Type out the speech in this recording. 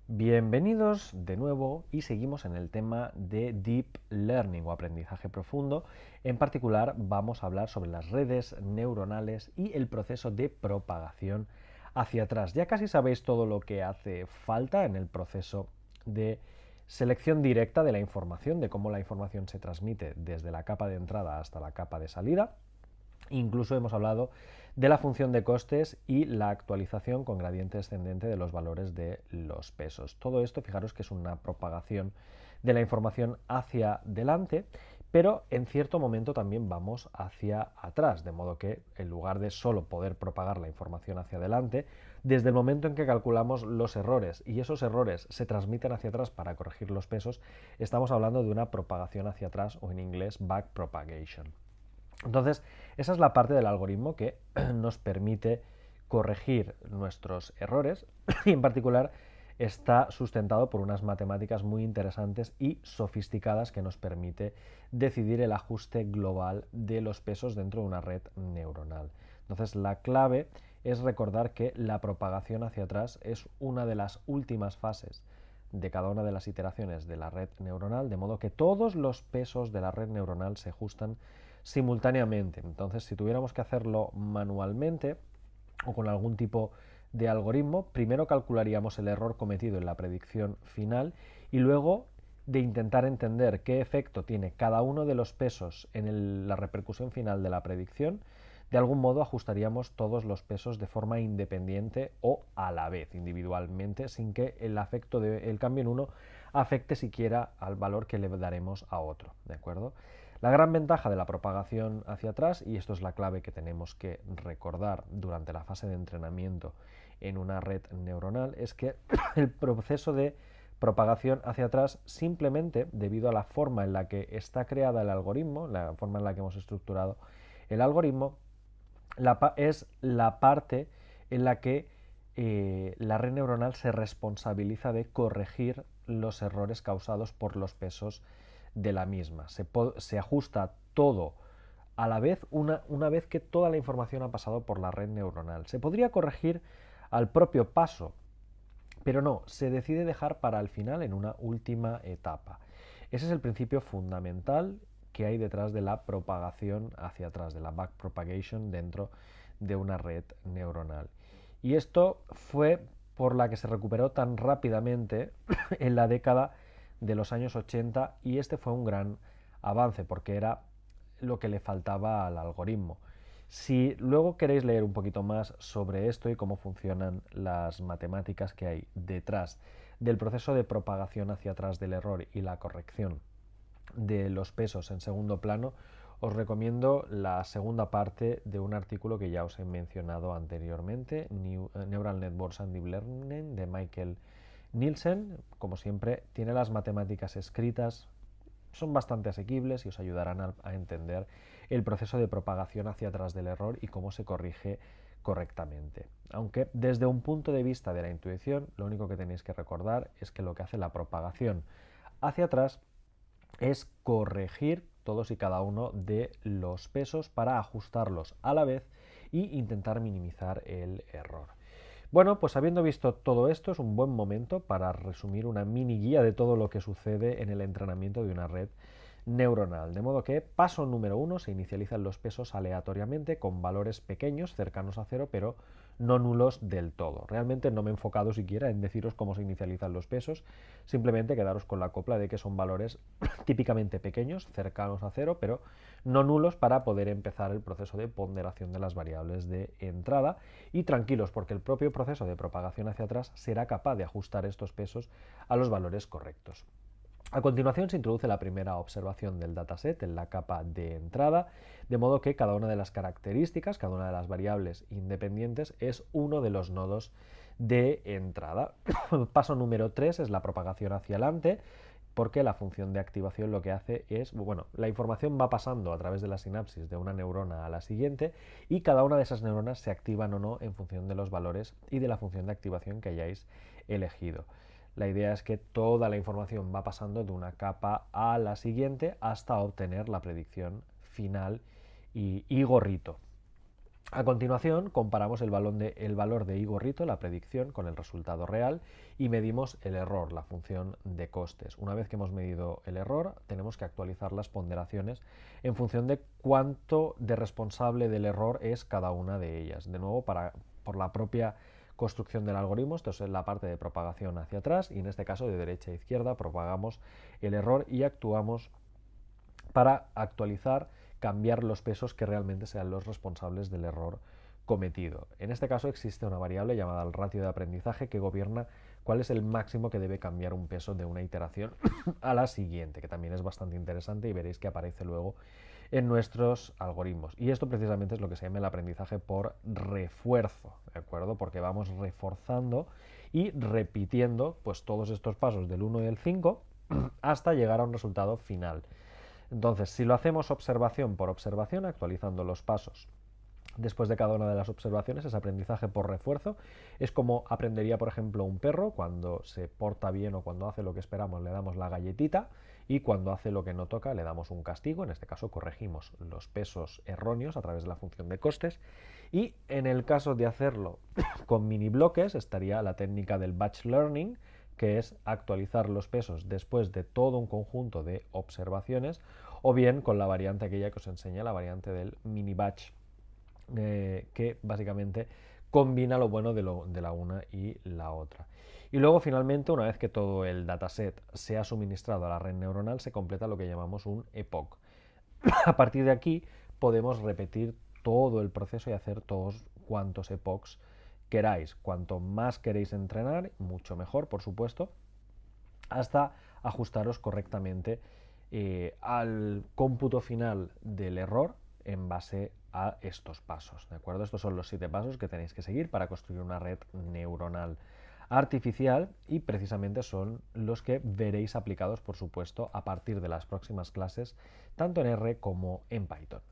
Bienvenidos de nuevo y seguimos en el tema de Deep Learning o aprendizaje profundo. En particular vamos a hablar sobre las redes neuronales y el proceso de propagación hacia atrás. Ya casi sabéis todo lo que hace falta en el proceso de selección directa de la información, de cómo la información se transmite desde la capa de entrada hasta la capa de salida. Incluso hemos hablado de la función de costes y la actualización con gradiente descendente de los valores de los pesos. Todo esto, fijaros que es una propagación de la información hacia delante, pero en cierto momento también vamos hacia atrás, de modo que en lugar de solo poder propagar la información hacia adelante, desde el momento en que calculamos los errores y esos errores se transmiten hacia atrás para corregir los pesos, estamos hablando de una propagación hacia atrás o en inglés backpropagation. Entonces, esa es la parte del algoritmo que nos permite corregir nuestros errores y en particular está sustentado por unas matemáticas muy interesantes y sofisticadas que nos permite decidir el ajuste global de los pesos dentro de una red neuronal. Entonces, la clave es recordar que la propagación hacia atrás es una de las últimas fases de cada una de las iteraciones de la red neuronal, de modo que todos los pesos de la red neuronal se ajustan simultáneamente. Entonces, si tuviéramos que hacerlo manualmente o con algún tipo de algoritmo, primero calcularíamos el error cometido en la predicción final y luego de intentar entender qué efecto tiene cada uno de los pesos en la repercusión final de la predicción, de algún modo ajustaríamos todos los pesos de forma independiente o a la vez, individualmente, sin que el cambio en uno afecte siquiera al valor que le daremos a otro, ¿de acuerdo? La gran ventaja de la propagación hacia atrás, y esto es la clave que tenemos que recordar durante la fase de entrenamiento en una red neuronal, es que el proceso de propagación hacia atrás simplemente debido a la forma en la que está creada el algoritmo, la forma en la que hemos estructurado el algoritmo, es la parte en la que la red neuronal se responsabiliza de corregir los errores causados por los pesos de la misma. Se ajusta todo a la vez una vez que toda la información ha pasado por la red neuronal. Se podría corregir al propio paso, pero no, se decide dejar para el final en una última etapa. Ese es el principio fundamental que hay detrás de la propagación hacia atrás, de la backpropagation dentro de una red neuronal. Y esto fue por la que se recuperó tan rápidamente en la década de los años 80 y este fue un gran avance porque era lo que le faltaba al algoritmo. Si luego queréis leer un poquito más sobre esto y cómo funcionan las matemáticas que hay detrás del proceso de propagación hacia atrás del error y la corrección de los pesos en segundo plano, os recomiendo la segunda parte de un artículo que ya os he mencionado anteriormente, Neural Networks and Deep Learning, de Michael Nielsen. Como siempre, tiene las matemáticas escritas, son bastante asequibles y os ayudarán a entender el proceso de propagación hacia atrás del error y cómo se corrige correctamente. Aunque desde un punto de vista de la intuición, lo único que tenéis que recordar es que lo que hace la propagación hacia atrás es corregir todos y cada uno de los pesos para ajustarlos a la vez y intentar minimizar el error. Bueno, pues habiendo visto todo esto, es un buen momento para resumir una mini guía de todo lo que sucede en el entrenamiento de una red neuronal. De modo que, paso número 1, se inicializan los pesos aleatoriamente con valores pequeños, cercanos a cero, pero no nulos del todo. Realmente no me he enfocado siquiera en deciros cómo se inicializan los pesos, simplemente quedaros con la copla de que son valores típicamente pequeños, cercanos a cero, pero no nulos para poder empezar el proceso de ponderación de las variables de entrada. Y tranquilos, porque el propio proceso de propagación hacia atrás será capaz de ajustar estos pesos a los valores correctos. A continuación se introduce la primera observación del dataset en la capa de entrada, de modo que cada una de las características, cada una de las variables independientes es uno de los nodos de entrada. Paso número 3 es la propagación hacia adelante, porque la función de activación lo que hace es, bueno, la información va pasando a través de la sinapsis de una neurona a la siguiente y cada una de esas neuronas se activan o no en función de los valores y de la función de activación que hayáis elegido. La idea es que toda la información va pasando de una capa a la siguiente hasta obtener la predicción final y gorrito. A continuación, comparamos el valor de I-gorrito, la predicción, con el resultado real y medimos el error, la función de costes. Una vez que hemos medido el error, tenemos que actualizar las ponderaciones en función de cuánto de responsable del error es cada una de ellas. De nuevo, por la propia construcción del algoritmo, esto es la parte de propagación hacia atrás y en este caso de derecha a izquierda propagamos el error y actuamos para actualizar, cambiar los pesos que realmente sean los responsables del error cometido. En este caso existe una variable llamada el ratio de aprendizaje que gobierna cuál es el máximo que debe cambiar un peso de una iteración a la siguiente, que también es bastante interesante y veréis que aparece luego en nuestros algoritmos. Y esto precisamente es lo que se llama el aprendizaje por refuerzo, ¿de acuerdo? Porque vamos reforzando y repitiendo pues todos estos pasos del 1 y del 5 hasta llegar a un resultado final. Entonces, si lo hacemos observación por observación, actualizando los pasos después de cada una de las observaciones, es aprendizaje por refuerzo. Es como aprendería, por ejemplo, un perro cuando se porta bien o cuando hace lo que esperamos le damos la galletita y cuando hace lo que no toca le damos un castigo. En este caso corregimos los pesos erróneos a través de la función de costes. Y en el caso de hacerlo con mini bloques estaría la técnica del batch learning, que es actualizar los pesos después de todo un conjunto de observaciones, o bien con la variante aquella que os enseñé, la variante del mini batch, que básicamente combina lo bueno de la una y la otra. Y luego finalmente, una vez que todo el dataset se ha suministrado a la red neuronal, se completa lo que llamamos un epoch. A partir de aquí podemos repetir todo el proceso y hacer todos cuantos epochs queráis. Cuanto más queréis entrenar, mucho mejor, por supuesto, hasta ajustaros correctamente al cómputo final del error en base a estos pasos, ¿de acuerdo? Estos son los 7 pasos que tenéis que seguir para construir una red neuronal artificial y precisamente son los que veréis aplicados, por supuesto, a partir de las próximas clases, tanto en R como en Python.